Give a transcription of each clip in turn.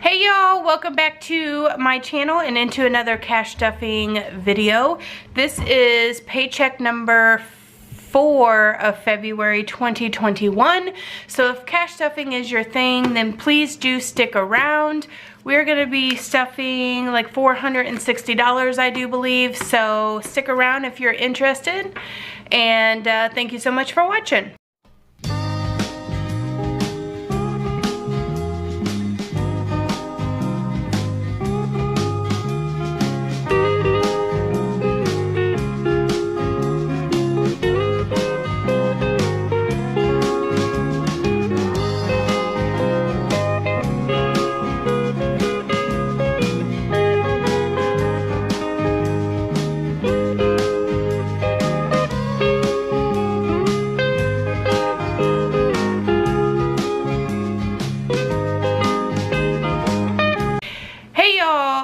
Hey y'all, welcome back to my channel and into another cash stuffing video. This is paycheck number 4 of February 2021. So if cash stuffing is your thing, then please do stick around. We're gonna be stuffing like $460, I do believe. So stick around if you're interested. And thank you so much for watching.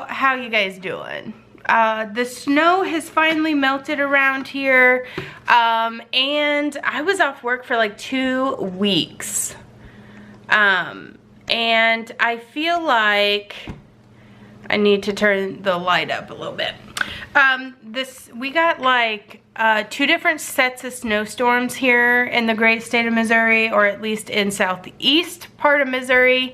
How you guys doing? The snow has finally melted around here, and I was off work for like 2 weeks, and I feel like I need to turn the light up a little bit. We got like 2 different sets of snowstorms here in the great state of Missouri, or at least in southeast part of Missouri.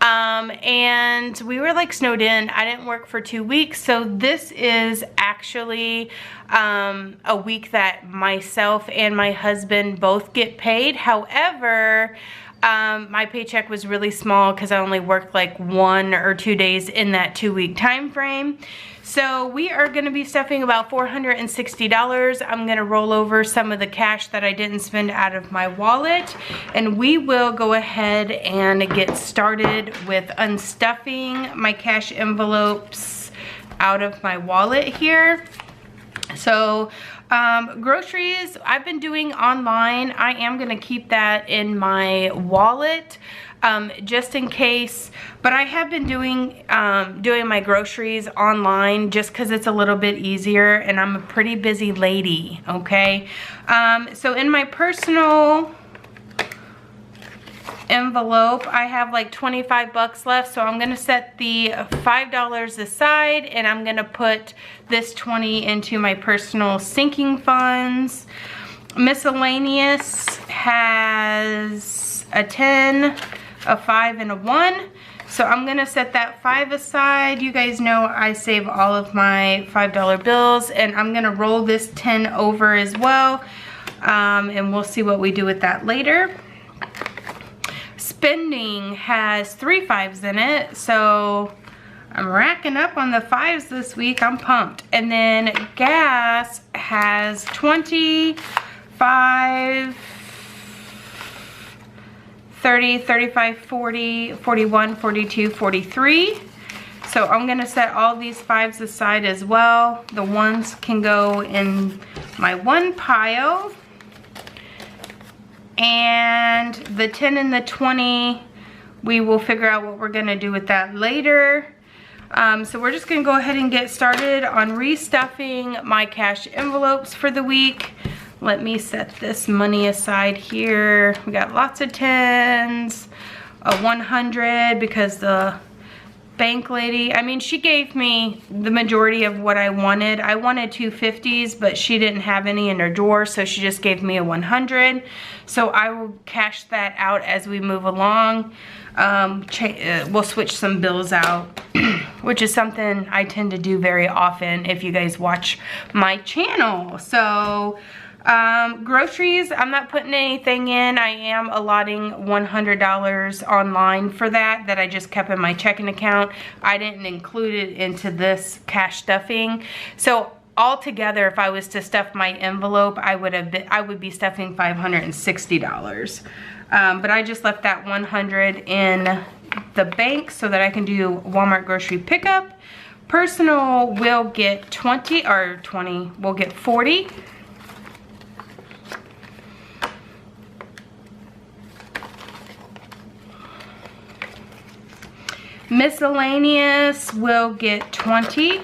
And we were like snowed in. I didn't work for 2 weeks, so this is actually a week that myself and my husband both get paid. However, my paycheck was really small because I only worked like 1 or 2 days in that 2-week time frame. So we are going to be stuffing about $460. I'm going to roll over some of the cash that I didn't spend out of my wallet, and we will go ahead and get started with unstuffing my cash envelopes out of my wallet here. So groceries I've been doing online. I am going to keep that in my wallet just in case, but I have been doing my groceries online just because it's a little bit easier, and I'm a pretty busy lady, okay? So in my personal envelope, I have like 25 bucks left, so I'm gonna set the $5 aside, and I'm gonna put this 20 into my personal sinking funds. Miscellaneous has a 10, a 5, and a 1. So I'm gonna set that 5 aside. You guys know I save all of my $5 bills, and I'm gonna roll this 10 over as well, and we'll see what we do with that later. Spending has 3 5s in it, so I'm racking up on the 5s this week. I'm pumped. And then gas has 20, 5, 30, 35, 40, 41, 42, 43. So I'm gonna set all these 5s aside as well. The 1s can go in my 1 pile. And the 10 and the 20, we will figure out what we're gonna do with that later. So we're just gonna go ahead and get started on restuffing my cash envelopes for the week. Let me set this money aside here. We got lots of 10s, a 100 because the bank lady, I mean, she gave me the majority of what I wanted. I wanted 2 50s, but she didn't have any in her drawer, so she just gave me a 100. So I will cash that out as we move along. We'll switch some bills out, which is something I tend to do very often if you guys watch my channel. So groceries, I'm not putting anything in. I am allotting $100 online for that I just kept in my checking account. I didn't include it into this cash stuffing. So altogether, if I was to stuff my envelope, I would be stuffing $560. But I just left that 100 in the bank so that I can do Walmart grocery pickup. Personal will get 20, or 20 will get 40. Miscellaneous will get 20.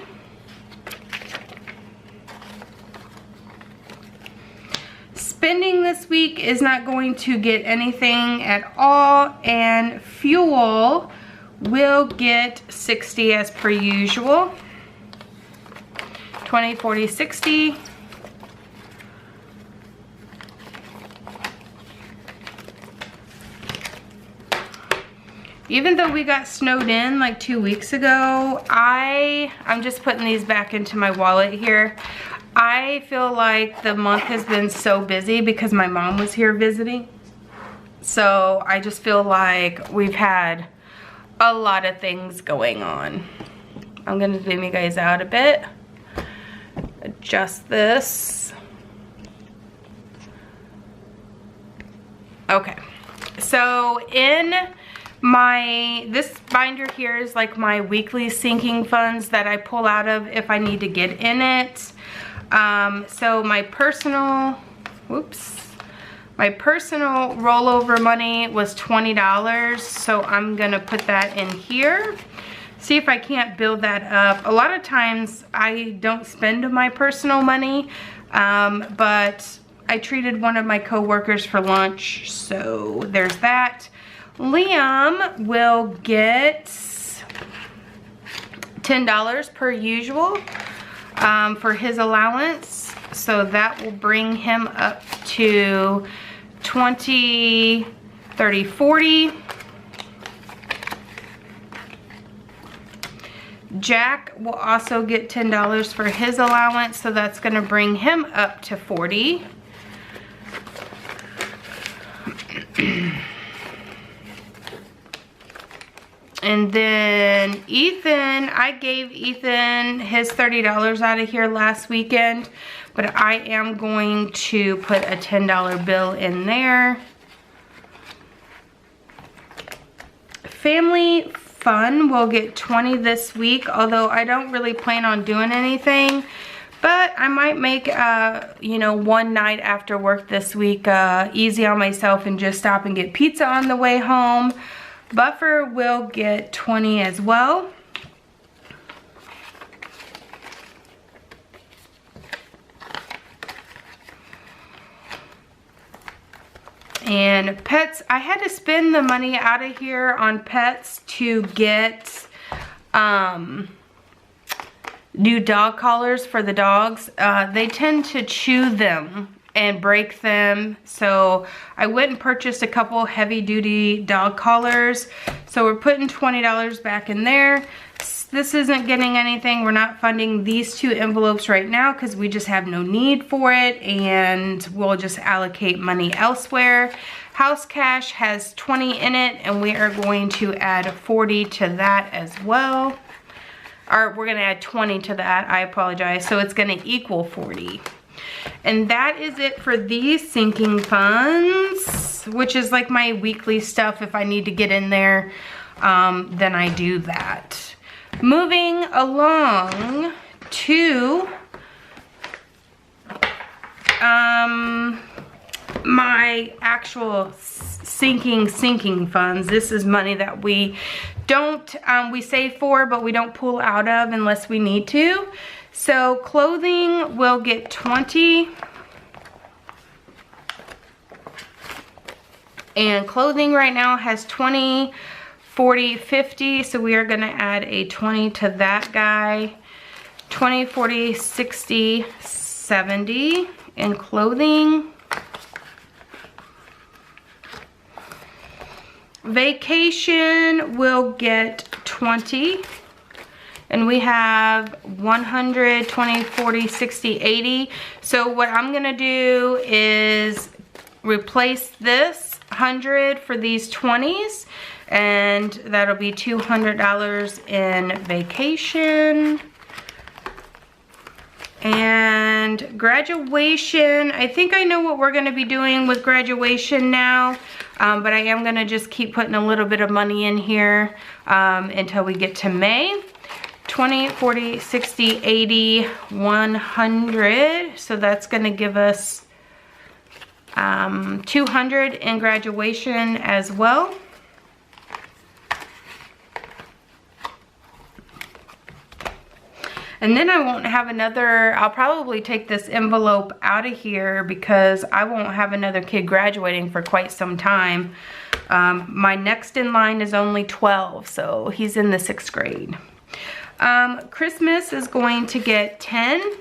Spending this week is not going to get anything at all, and fuel will get 60 as per usual. 20, 40, 60. Even though we got snowed in like 2 weeks ago, I'm just putting these back into my wallet here. I feel like the month has been so busy because my mom was here visiting. So I just feel like we've had a lot of things going on. I'm gonna zoom you guys out a bit. Adjust this. Okay, so in this binder here is like my weekly sinking funds that I pull out of if I need to get in it. So my personal rollover money was $20, so I'm gonna put that in here. See if I can't build that up. A lot of times I don't spend my personal money, but I treated one of my co-workers for lunch, so there's that. Liam will get $10 per usual for his allowance, so that will bring him up to 20, 30, 40. Jack will also get $10 for his allowance, so that's going to bring him up to 40. And then Ethan, I gave Ethan his $30 out of here last weekend, but I am going to put a $10 bill in there. Family Fun will get 20 this week, although I don't really plan on doing anything, but I might make, you know, one night after work this week easy on myself and just stop and get pizza on the way home. Buffer will get 20 as well. And pets, I had to spend the money out of here on pets to get new dog collars for the dogs. They tend to chew them and break them, so I went and purchased a couple heavy duty dog collars. So we're putting $20 back in there. This isn't getting anything. We're not funding these two envelopes right now because we just have no need for it, and we'll just allocate money elsewhere. House cash has 20 in it, and we are going to add 40 to that as well. Or we're gonna add 20 to that, I apologize. So it's gonna equal 40. And that is it for these sinking funds, which is like my weekly stuff. If I need to get in there, then I do that. Moving along to my actual sinking funds. This is money that we don't, we save for, but we don't pull out of unless we need to. So clothing will get 20. And clothing right now has 20, 40, 50. So we are gonna add a 20 to that guy. 20, 40, 60, 70 in clothing. Vacation will get 20. And we have 100, 20, 40, 60, 80. So what I'm gonna do is replace this 100 for these 20s, and that'll be $200 in vacation. And graduation, I think I know what we're gonna be doing with graduation now, but I am gonna just keep putting a little bit of money in here until we get to May. 20, 40, 60, 80, 100. So that's gonna give us 200 in graduation as well. And then I won't have another, I'll probably take this envelope out of here because I won't have another kid graduating for quite some time. My next in line is only 12, so he's in the 6th grade. Christmas is going to get 10.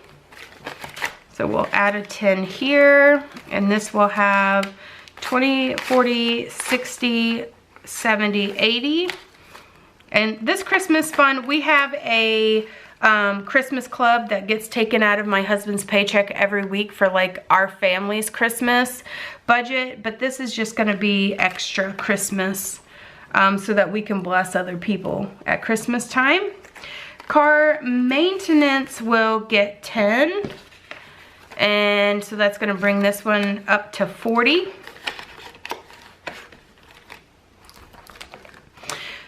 So we'll add a 10 here, and this will have 20, 40, 60, 70, 80. And this Christmas fund, we have a Christmas club that gets taken out of my husband's paycheck every week for like our family's Christmas budget, but this is just gonna be extra Christmas so that we can bless other people at Christmas time. Car maintenance will get 10, and so that's gonna bring this one up to 40.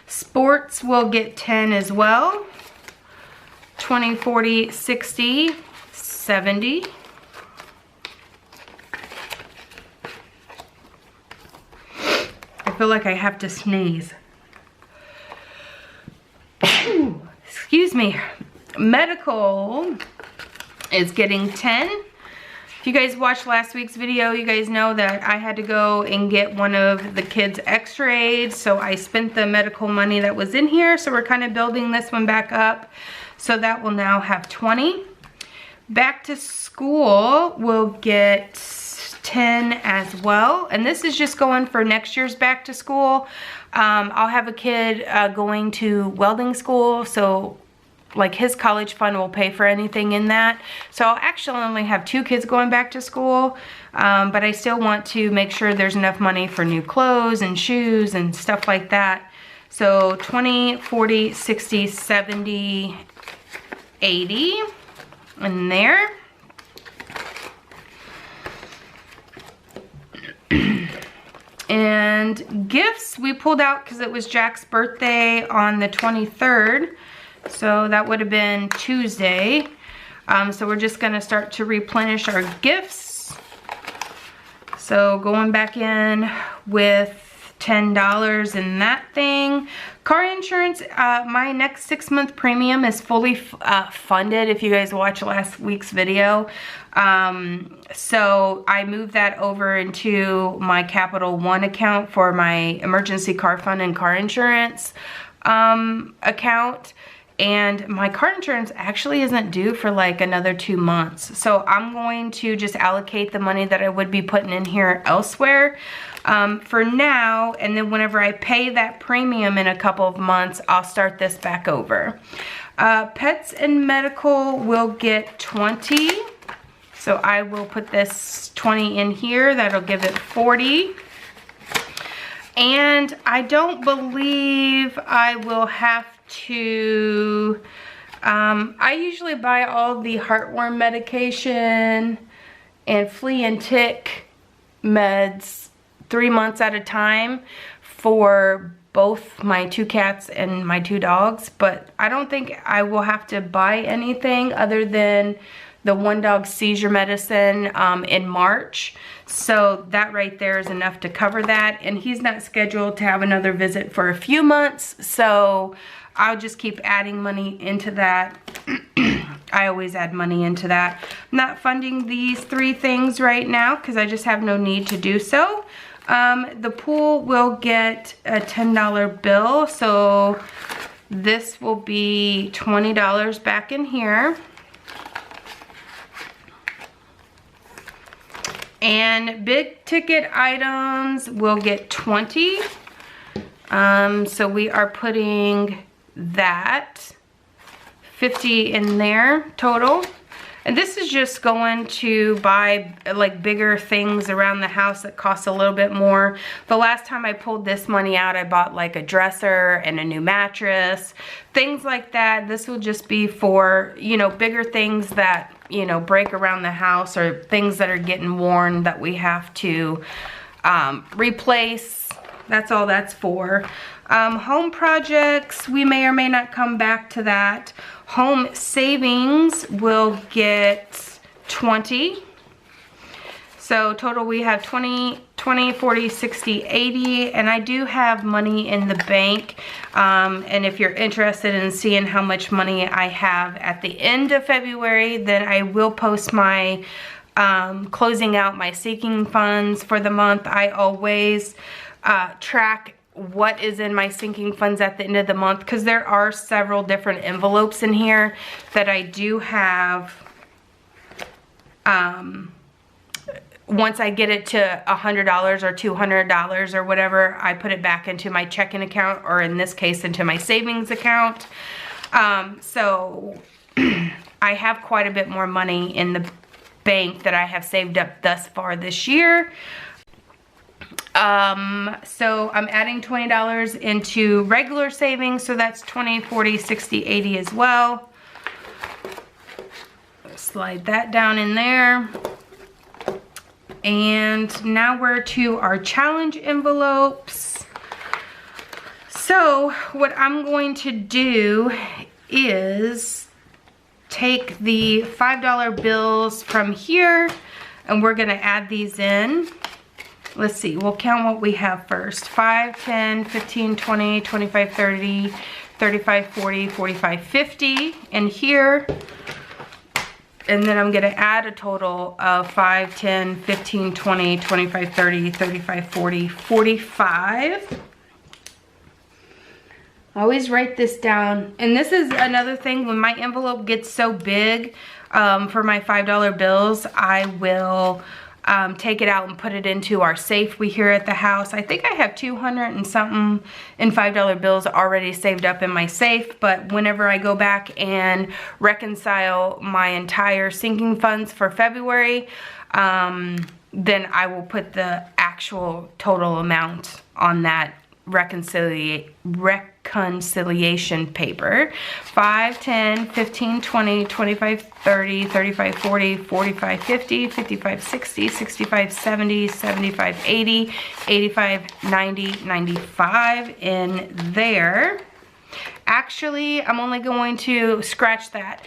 Sports will get 10 as well. 20, 40, 60, 70. I feel like I have to sneeze. Excuse me. Medical is getting 10. If you guys watched last week's video, you guys know that I had to go and get one of the kids' x-rays, so I spent the medical money that was in here, so we're kind of building this one back up. So that will now have 20. Back to school will get 10 as well, and this is just going for next year's back to school. I'll have a kid going to welding school, so like his college fund will pay for anything in that. So I'll actually only have 2 kids going back to school, but I still want to make sure there's enough money for new clothes and shoes and stuff like that. So 20, 40, 60, 70, 80 in there. And gifts we pulled out because it was Jack's birthday on the 23rd. So that would have been Tuesday. So we're just gonna start to replenish our gifts. So going back in with $10 in that thing. Car insurance, my next 6-month premium is fully funded, if you guys watched last week's video. So I moved that over into my Capital One account for my emergency car fund and car insurance account. And my car insurance actually isn't due for like another 2 months. So I'm going to just allocate the money that I would be putting in here elsewhere for now. And then whenever I pay that premium in a couple of months, I'll start this back over. Pets and medical will get 20. So I will put this 20 in here. That'll give it 40. And I don't believe I will have to, I usually buy all the heartworm medication and flea and tick meds 3 months at a time for both my 2 cats and my 2 dogs, but I don't think I will have to buy anything other than the 1 dog seizure medicine in March. So that right there is enough to cover that, and he's not scheduled to have another visit for a few months, so I'll just keep adding money into that. I always add money into that. I'm not funding these 3 things right now because I just have no need to do so. The pool will get a $10 bill, so this will be $20 back in here. And big ticket items will get 20. So we are putting that 50 in there total. And this is just going to buy like bigger things around the house that cost a little bit more. The last time I pulled this money out, I bought like a dresser and a new mattress, things like that. This will just be for, you know, bigger things that, you know, break around the house or things that are getting worn that we have to replace. That's all that's for. Home projects, we may or may not come back to that. Home savings will get 20. So total we have 20, 20, 40, 60, 80, and I do have money in the bank. And if you're interested in seeing how much money I have at the end of February, then I will post my closing out my sinking funds for the month. I always track what is in my sinking funds at the end of the month, because there are several different envelopes in here that I do have. Once I get it to $100 or $200 or whatever, I put it back into my checking account, or in this case into my savings account. So I have quite a bit more money in the bank that I have saved up thus far this year. So I'm adding $20 into regular savings, so that's 20, 40, 60, 80 as well. Slide that down in there. And now we're to our challenge envelopes. So what I'm going to do is take the $5 bills from here, and we're gonna add these in. Let's see, we'll count what we have first. 5, 10, 15, 20, 25, 30, 35, 40, 45, 50 in here. And then I'm gonna add a total of 5, 10, 15, 20, 25, 30, 35, 40, 45. I always write this down. And this is another thing, when my envelope gets so big for my $5 bills, I will take it out and put it into our safe we here at the house. I think I have 200 and something in $5 bills already saved up in my safe, but whenever I go back and reconcile my entire sinking funds for February, then I will put the actual total amount on that reconciliation paper. 5, 10, 15, 20, 25, 30, 35, 40, 45, 50, 55, 60, 65, 70, 75, 80, 85, 90, 95 in there. Actually, I'm only going to scratch that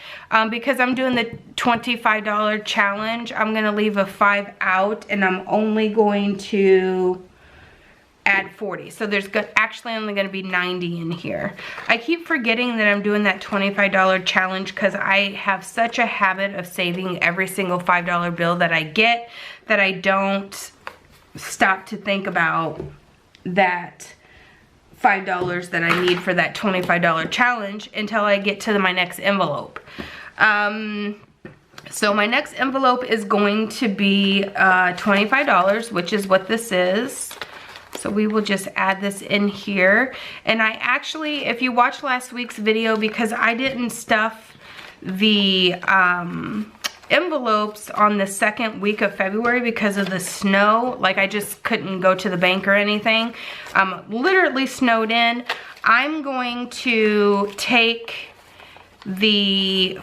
because I'm doing the $25 challenge. I'm going to leave a 5 out, and I'm only going to add 40. So there's actually only going to be 90 in here. I keep forgetting that I'm doing that $25 challenge because I have such a habit of saving every single $5 bill that I get that I don't stop to think about that $5 that I need for that $25 challenge until I get to my next envelope. So my next envelope is going to be $25, which is what this is. So we will just add this in here. And I actually, if you watched last week's video, because I didn't stuff the envelopes on the second week of February because of the snow, like I just couldn't go to the bank or anything. Literally snowed in. I'm going to take the,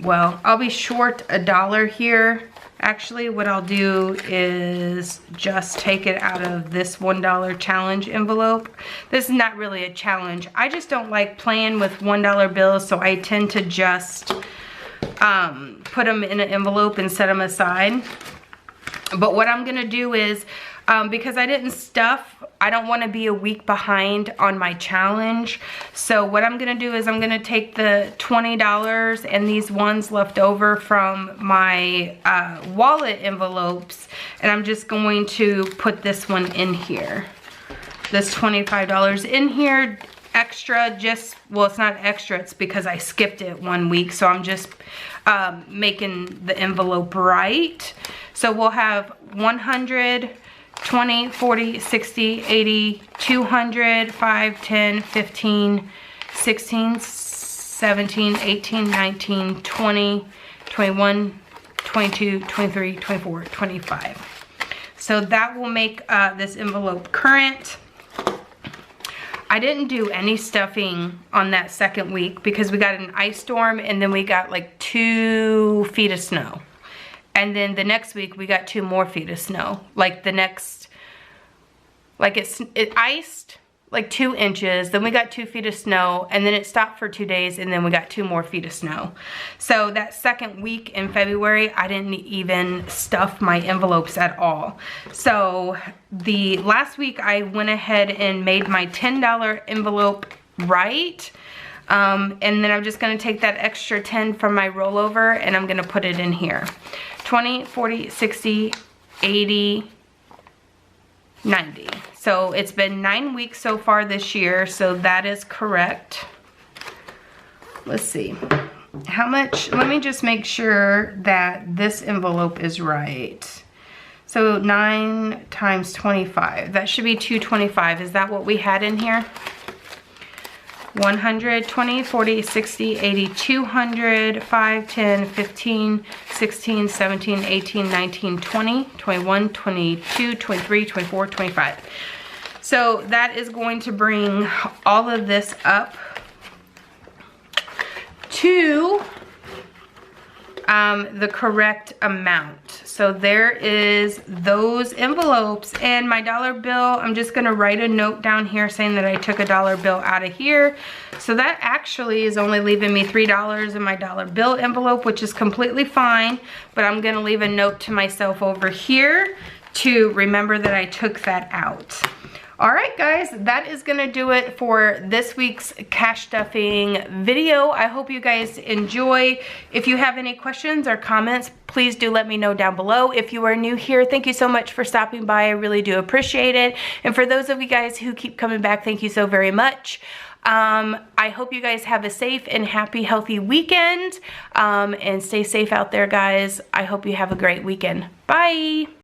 well, I'll be short $1 here. Actually, what I'll do is just take it out of this $1 challenge envelope. This is not really a challenge. I just don't like playing with $1 bills, so I tend to just put them in an envelope and set them aside. But what I'm gonna do is, because I didn't stuff, I don't wanna be a week behind on my challenge. So what I'm gonna do is I'm gonna take the $20 and these ones left over from my wallet envelopes, and I'm just going to put this one in here. This $25 in here, extra, just, well, it's not extra, it's because I skipped it 1 week, so I'm just making the envelope right. So we'll have 100, 20, 40, 60, 80, 200, 5, 10, 15, 16, 17, 18, 19, 20, 21, 22, 23, 24, 25. So that will make this envelope current. I didn't do any stuffing on that second week because we got an ice storm and then we got like 2 feet of snow. And then the next week we got 2 more feet of snow. Like the next, like it iced like 2 inches, then we got 2 feet of snow, and then it stopped for 2 days, and then we got 2 more feet of snow. So that second week in February, I didn't even stuff my envelopes at all. So the last week I went ahead and made my $10 envelope right. And then I'm just gonna take that extra 10 from my rollover and I'm gonna put it in here. 20, 40, 60, 80, 90. So it's been 9 weeks so far this year, so that is correct. Let's see. How much, let me just make sure that this envelope is right. So 9 times 25, that should be 225. Is that what we had in here? 100, 20, 40, 60, 80, 200, 5, 10, 15, 16, 17, 18, 19, 20, 21, 22, 23, 24, 25. So that is going to bring all of this up to the correct amount. So there is those envelopes, and my dollar bill, I'm just gonna write a note down here saying that I took a dollar bill out of here. So that actually is only leaving me $3 in my dollar bill envelope, which is completely fine, but I'm gonna leave a note to myself over here to remember that I took that out. All right, guys, that is gonna do it for this week's cash stuffing video. I hope you guys enjoy. If you have any questions or comments, please do let me know down below. If you are new here, thank you so much for stopping by. I really do appreciate it. And for those of you guys who keep coming back, thank you so very much. I hope you guys have a safe and happy, healthy weekend. And stay safe out there, guys. I hope you have a great weekend. Bye.